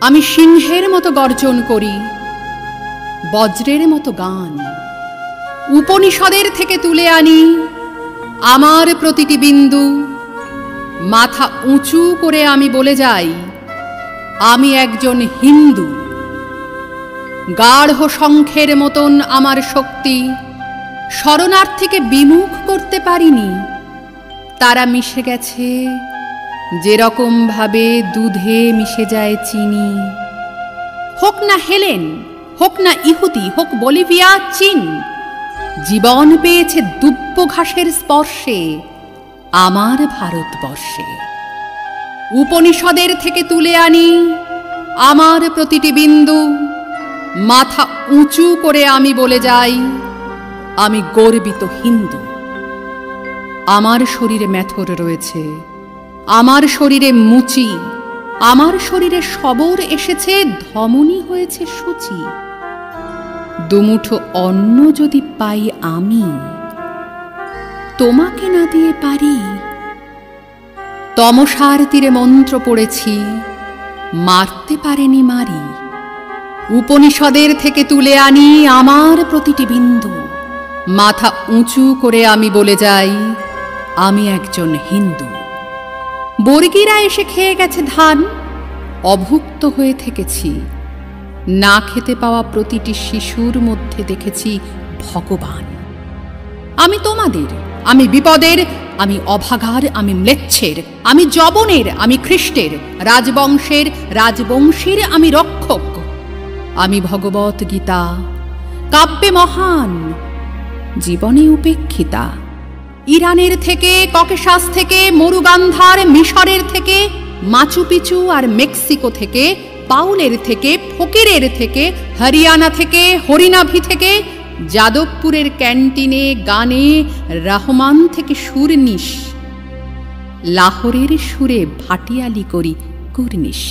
আমি সিংহের মতো গর্জন করি, বজ্রের মতো গান। উপনিষদের থেকে তুলে আনি আমার প্রতিটি বিন্দু। মাথা উঁচু করে আমি বলে যাই, আমি একজন হিন্দু। গাঢ় শঙ্খের মতন আমার শক্তি শরণার্থীকে বিমুখ করতে পারিনি। তারা মিশে গেছে যেরকম ভাবে দুধে মিশে যায় চিনি। হোক না হেলেন, হোক না ইহুদি, হোক বলিভিয়া, চীন, জীবন পেয়েছে দুব্য ঘাসের স্পর্শে আমার ভারতবর্ষে। উপনিষদের থেকে তুলে আনি আমার প্রতিটি বিন্দু। মাথা উঁচু করে আমি বলে যাই, আমি গর্বিত হিন্দু। আমার শরীরে মেথর রয়েছে, আমার শরীরে মুচি, আমার শরীরে সবর এসেছে, ধমনী হয়েছে সূচি। দুমুঠো অন্ন যদি পাই আমি, তোমাকে না দিয়ে পারি? তমসার তীরে মন্ত্র পড়েছি, মারতে পারেনি মারি। উপনিষদের থেকে তুলে আনি আমার প্রতিটি বিন্দু। মাথা উঁচু করে আমি বলে যাই, আমি একজন হিন্দু। বর্গীরা এসে খেয়ে গেছে ধান, অভুক্ত হয়ে থেকেছি। না খেতে পাওয়া প্রতিটি শিশুর মধ্যে দেখেছি ভগবান। আমি তোমাদের, আমি বিপদের, আমি অভাগার, আমি ম্লেচ্ছের, আমি যবনের, আমি খ্রিস্টের, রাজবংশের, রাজবংশীর আমি রক্ষক। আমি ভগবত গীতা, কাব্যে মহান, জীবনে উপেক্ষিতা। ইরানের থেকে, ককেশাস থেকে, মরুগান্ধার, মিশরের থেকে, মাচু পিচু আর মেক্সিকো থেকে, পাউলের থেকে, ফকিরের থেকে, হরিয়ানা থেকে, হরিনাভি থেকে, যাদবপুরের ক্যান্টিনে গানে রহমান থেকে সুরনিশ, লাহোরের সুরে ভাটিয়ালি করি কুর্নিশ।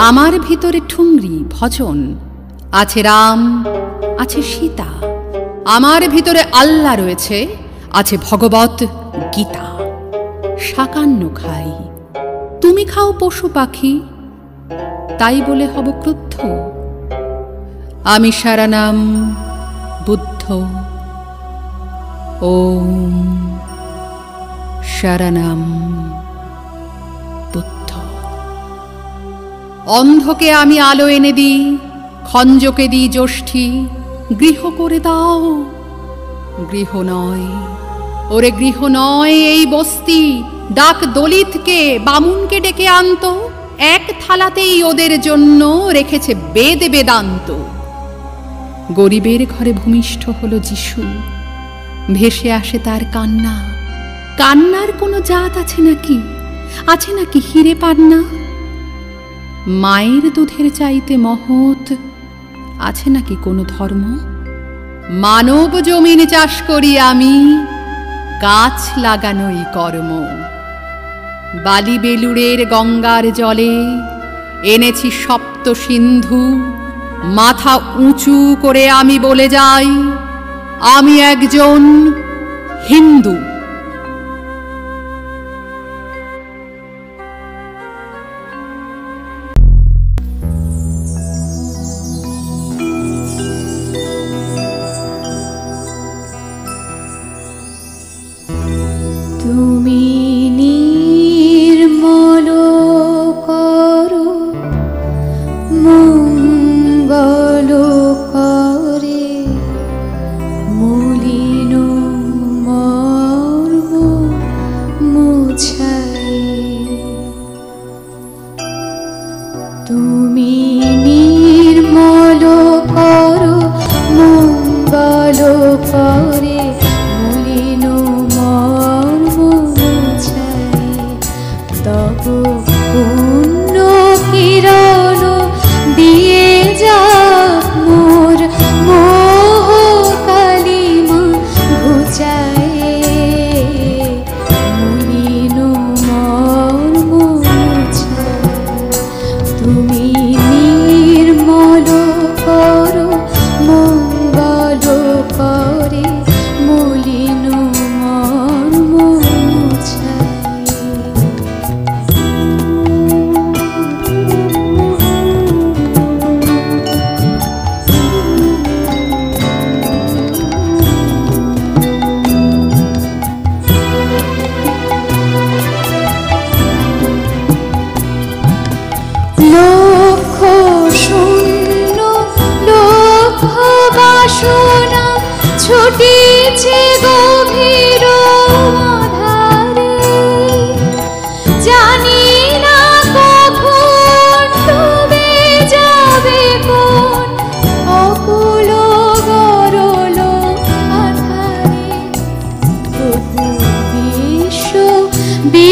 আমার ভিতরে ঠুংরি ভজন, আছে রাম, আছে সীতা। আমার ভিতরে আল্লাহ রয়েছে, আছে ভগবত গীতা। শাকান্ন খাই, তুমি খাও পশু পাখি, তাই বলে হব ক্রুদ্ধ? আমি শরণম বুদ্ধ, ওম শরণম বুদ্ধ। অন্ধকে আমি আলো এনে দিই, খঞ্জকে দিই যষ্ঠী। গৃহ করে দাও, গৃহ নয়, ওরে গৃহ নয় এই বস্তি। ডাক দলিতকে, বামুনকে ডেকে আনতো, এক থালাতেই ওদের জন্য রেখেছে বেদ বেদান্ত। গরিবের ঘরে ভূমিষ্ঠ হলো যিশু, ভেসে আসে তার কান্না। কান্নার কোনো জাত আছে নাকি? আছে নাকি হিরে পান্না? মায়ের দুধের চাইতে মহৎ আছে নাকি কোনো ধর্ম? মানব জমিন চাষ করি আমি, গাছ লাগানোই কর্ম। বালি বেলুড়ের গঙ্গার জলে এনেছি সপ্ত সিন্ধু। মাথা উঁচু করে আমি বলে যাই, আমি একজন হিন্দু। তুমি নির্মল করো, মঙ্গল করে, মলিন মর্ম মুছাই। তুমি নির্মল করো, মঙ্গল করে, মলিন মর্ম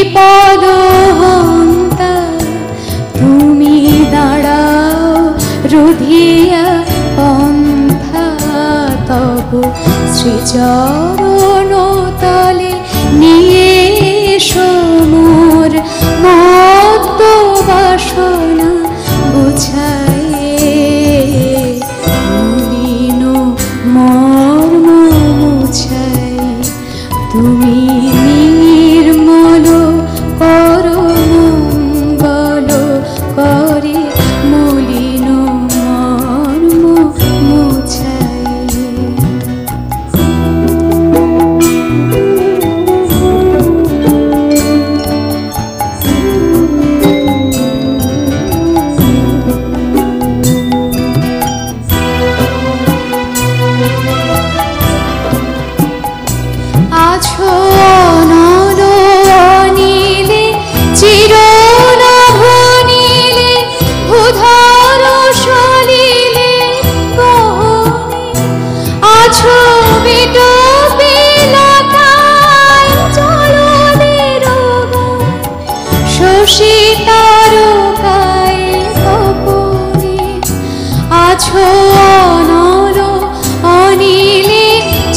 বিপদ হন্তা তুমি দাঁড়াও রুধিয়া পন্থা তব শ্রীচরণ তলে নিয়ে সমর মত্ত বাসনা বুঝায়ে মলিন মর্ম মুছাই তুমি নির্মল করো মঙ্গল করে মলিন মর্ম মুছাই। আছো অনল অনিলে চিরনভ নীলে ভূধর সলিলে গহনে আছো বিটপি লতায় জলদের গায় শশী তারকায় তপনে আছো অনল অনিলে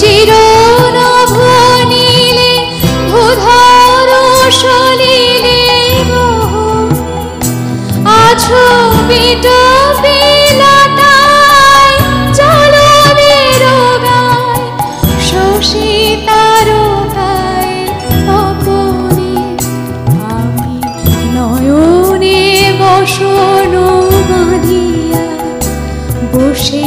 চিরনভ নীলে ভূধর সলিলে গহনে আছো বিটপি লতায় জলদের গায় শশী তারকায় তপনে আমি নয়নে বসন বাঁধিয়া বসে